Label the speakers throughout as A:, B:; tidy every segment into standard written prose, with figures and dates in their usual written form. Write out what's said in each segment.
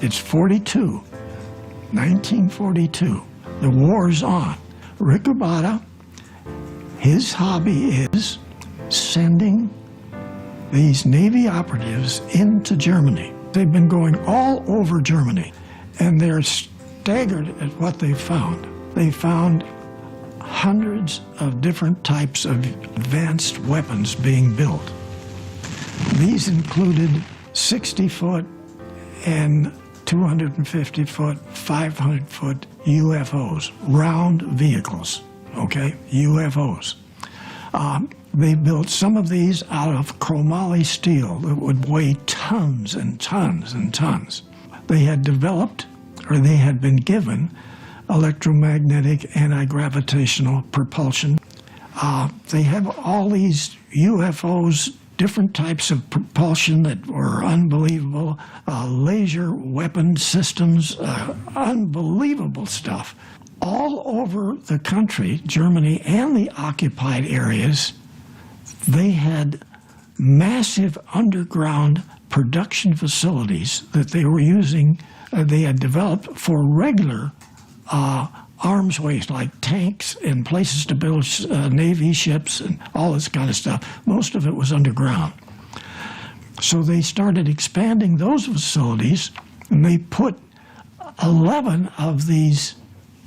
A: It's 42, 1942. The war's on. Rick Abada, his hobby is sending these Navy operatives into Germany. They've been going all over Germany, and they're staggered at what they found. They found hundreds of different types of advanced weapons being built. These included 60-foot and 250-foot, 500-foot UFOs, round vehicles, okay, UFOs. They built some of these out of chromoly steel that would weigh tons and tons and tons. They had developed, or they had been given, electromagnetic anti-gravitational propulsion. They have all these UFOs, different types of propulsion that were unbelievable, laser weapon systems, unbelievable stuff. All over the country, Germany and the occupied areas, they had massive underground production facilities that they were using, they had developed for regular arms waste, like tanks and places to build Navy ships and all this kind of stuff. Most of it was underground. So they started expanding those facilities, and they put 11 of these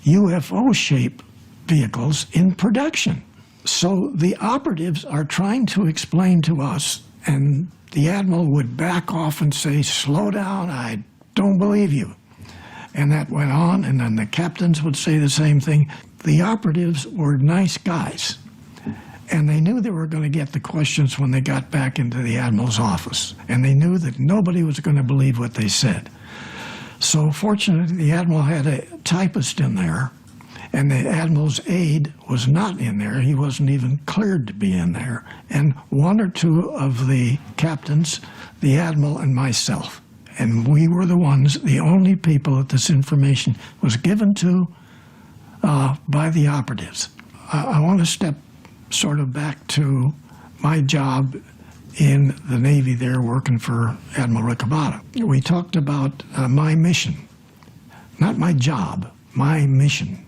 A: UFO-shaped vehicles in production. So the operatives are trying to explain to us, and the admiral would back off and say, "Slow down, I don't believe you." And that went on, and then the captains would say the same thing. The operatives were nice guys, and they knew they were going to get the questions when they got back into the admiral's office, and they knew that nobody was going to believe what they said. So fortunately, the admiral had a typist in there, and the admiral's aide was not in there. He wasn't even cleared to be in there. And one or two of the captains, the admiral and myself, and we were the ones, the only people that this information was given to by the operatives. I want to step sort of back to my job in the Navy there, working for Admiral Rick Abada. We talked about my mission, not my job, my mission.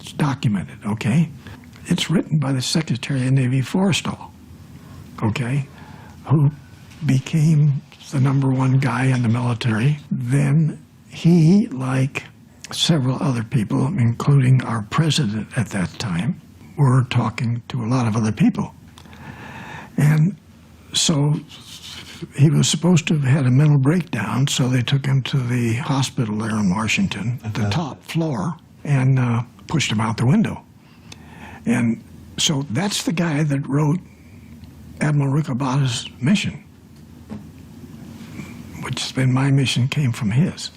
A: It's documented, okay? It's written by the Secretary of Navy Forrestal, okay, who became the #1 guy in the military. Then he, like several other people, including our president at that time, were talking to a lot of other people. And so he was supposed to have had a mental breakdown, so they took him to the hospital there in Washington, at the top floor, and pushed him out the window. And so that's the guy that wrote Admiral Rick Abada's mission, which has been my mission, came from his.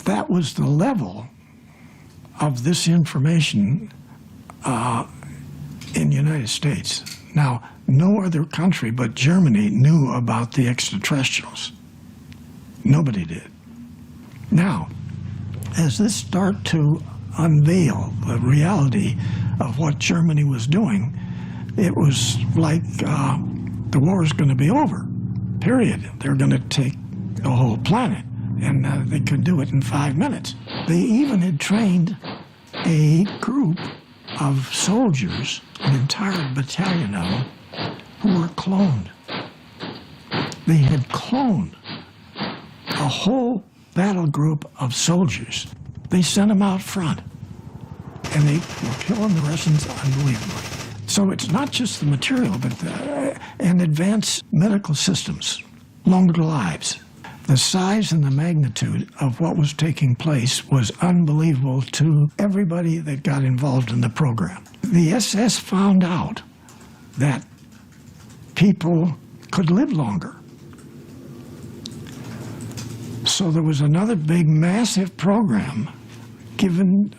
A: That was the level of this information in the United States. Now, no other country but Germany knew about the extraterrestrials. Nobody did. Now, as this started to unveil the reality of what Germany was doing, it was like the war is going to be over, period. They're going to take the whole planet, and they could do it in 5 minutes. They even had trained a group of soldiers, an entire battalion of them, who were cloned. They had cloned a whole battle group of soldiers. They sent them out front, and they were killing the Russians unbelievably. So it's not just the material, but and advanced medical systems, longer lives. The size and the magnitude of what was taking place was unbelievable to everybody that got involved in the program. The SS found out that people could live longer. So there was another big, massive program given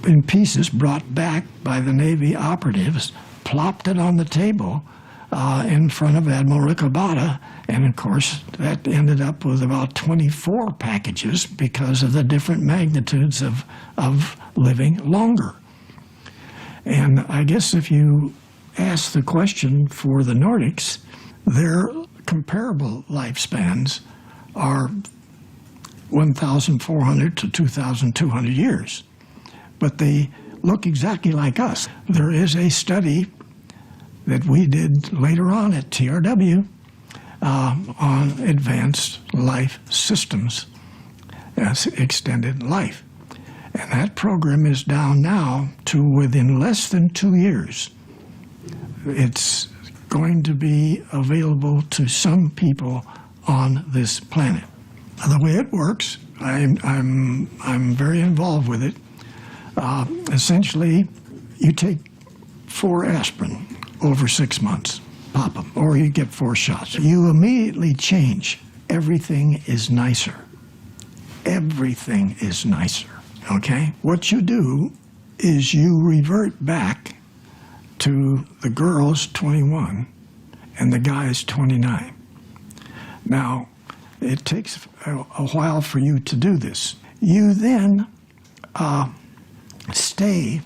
A: in pieces, brought back by the Navy operatives, plopped it on the table in front of Admiral Rick Abada, and of course that ended up with about 24 packages because of the different magnitudes of living longer. And I guess if you ask the question for the Nordics, their comparable lifespans are 1,400 to 2,200 years. But they look exactly like us. There is a study that we did later on at TRW on advanced life systems as extended life. And that program is down now to within less than 2 years. It's going to be available to some people on this planet. The way it works, I'm very involved with it. Essentially, you take 4 aspirin over 6 months, pop them, or you get 4 shots. You immediately change. Everything is nicer. Everything is nicer, okay? What you do is you revert back to the girl's 21 and the guy's 29. Now, it takes a while for you to do this. You then stay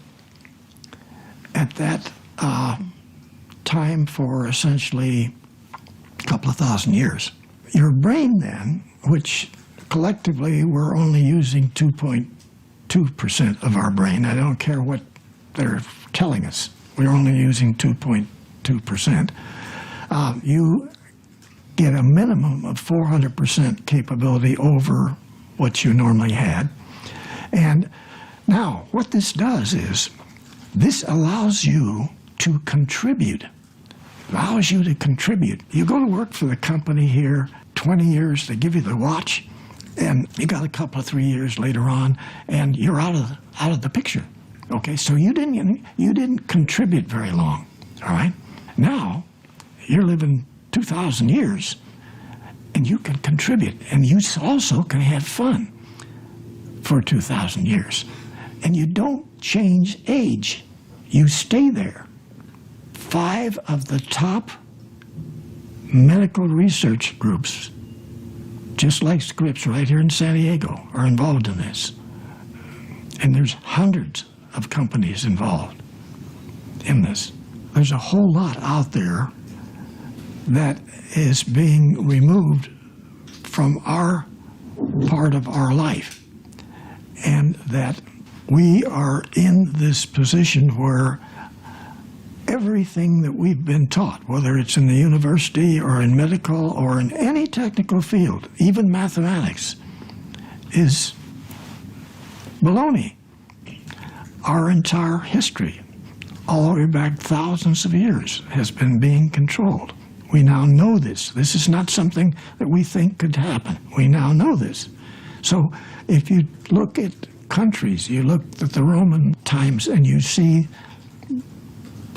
A: at that time for essentially a couple of thousand years. Your brain then, which collectively we're only using 2.2% of our brain. I don't care what they're telling us. We're only using 2.2%. You get a minimum of 400% capability over what you normally had. And now, what this does is, this allows you to contribute. Allows you to contribute. You go to work for the company here, 20 years, they give you the watch, and you got a couple of 3 years later on, and you're out of the picture. Okay, so you didn't contribute very long. All right, now you're living 2,000 years, and you can contribute, and you also can have fun for 2,000 years. And you don't change age. You stay there. 5 of the top medical research groups, just like Scripps right here in San Diego, are involved in this. And there's hundreds of companies involved in this. There's a whole lot out there that is being removed from our part of our life, and that we are in this position where everything that we've been taught, whether it's in the university or in medical or in any technical field, even mathematics, is baloney. Our entire history, all the way back thousands of years, has been being controlled. We now know this. This is not something that we think could happen. We now know this. So if you look at countries, you look at the Roman times, and you see,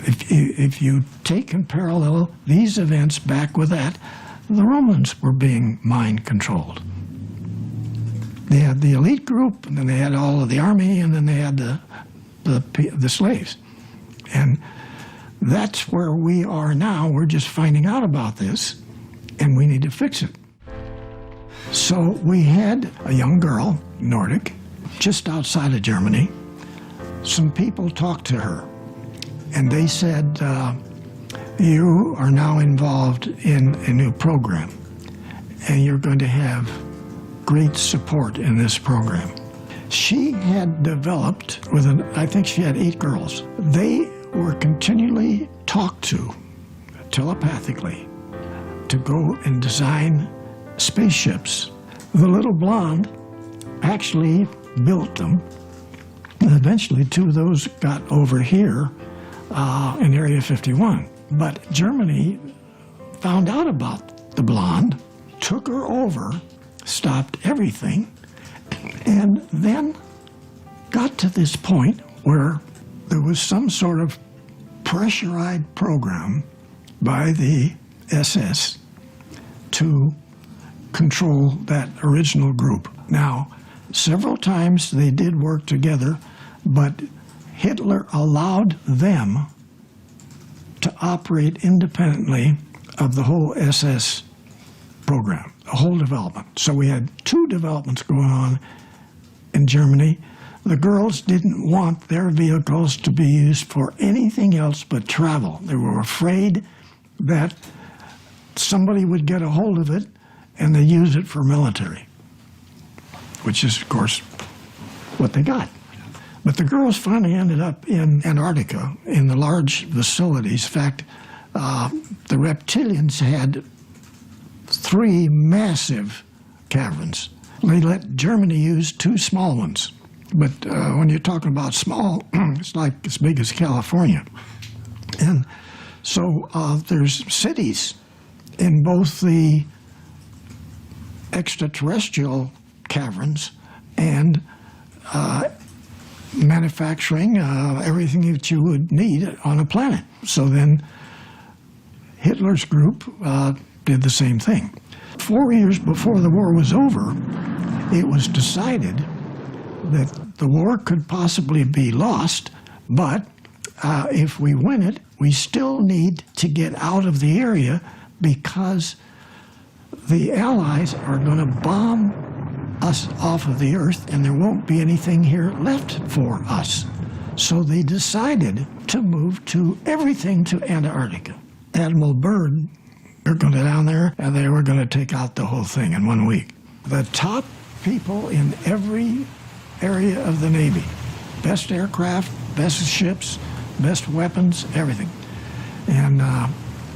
A: if you take and parallel these events back with that, the Romans were being mind controlled. They had the elite group, and then they had all of the army, and then they had the slaves. And that's where we are now. We're just finding out about this, and we need to fix it. So we had a young girl, Nordic, just outside of Germany. Some people talked to her, and they said, you are now involved in a new program, and you're going to have great support in this program. She had developed, I think she had 8 girls. They were continually talked to telepathically to go and design spaceships. The little blonde actually built them, and eventually 2 of those got over here in Area 51. But Germany found out about the blonde, took her over, stopped everything, and then got to this point where there was some sort of pressurized program by the SS to control that original group. Now, several times they did work together, but Hitler allowed them to operate independently of the whole SS program, the whole development. So we had 2 developments going on in Germany. The girls didn't want their vehicles to be used for anything else but travel. They were afraid that somebody would get a hold of it and they use it for military. which is, of course, what they got. But the girls finally ended up in Antarctica in the large facilities. In fact, the reptilians had 3 massive caverns. They let Germany use 2 small ones. But when you're talking about small, it's like as big as California. And so there's cities in both the extraterrestrial caverns and manufacturing everything that you would need on a planet. So then Hitler's group did the same thing. 4 years before the war was over, it was decided that the war could possibly be lost, but if we win it, we still need to get out of the area because the Allies are going to bomb us off of the Earth and there won't be anything here left for us. So they decided to move everything to Antarctica. Admiral Byrd, they're going to down there and they were going to take out the whole thing in 1 week. The top people in every area of the Navy, best aircraft, best ships, best weapons, everything. And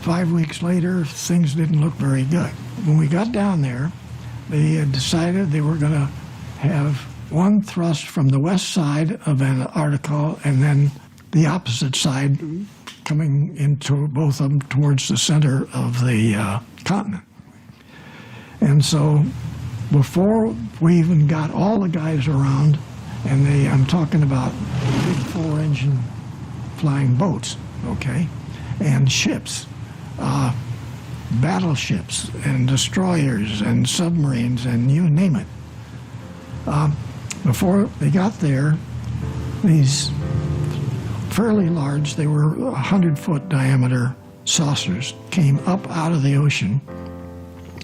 A: 5 weeks later, things didn't look very good. When we got down there, they had decided they were going to have one thrust from the west side of Antarctica and then the opposite side coming into both of them towards the center of the continent. And so before we even got all the guys around, and I'm talking about big 4-engine flying boats, okay, and ships, battleships and destroyers and submarines and you name it. Before they got there, these fairly large, they were 100-foot diameter saucers, came up out of the ocean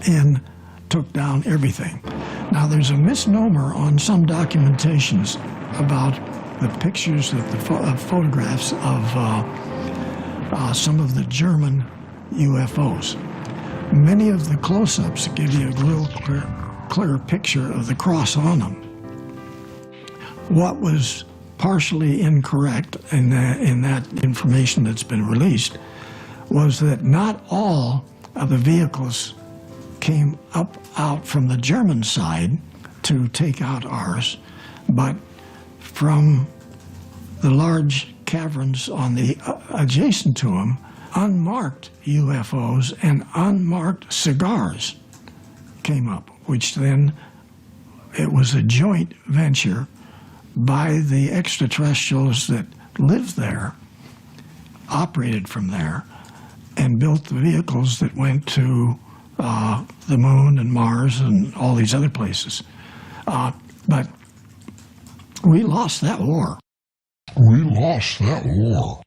A: and took down everything. Now there's a misnomer on some documentations about the pictures of the photographs of some of the German UFOs. Many of the close-ups give you a real clear picture of the cross on them. What was partially incorrect in that information that's been released was that not all of the vehicles came out from the German side to take out ours, but from the large caverns on the adjacent to them, unmarked UFOs and unmarked cigars came up, which then it was a joint venture by the extraterrestrials that lived there, operated from there, and built the vehicles that went to the moon and Mars and all these other places. But we lost that war.
B: We lost that war.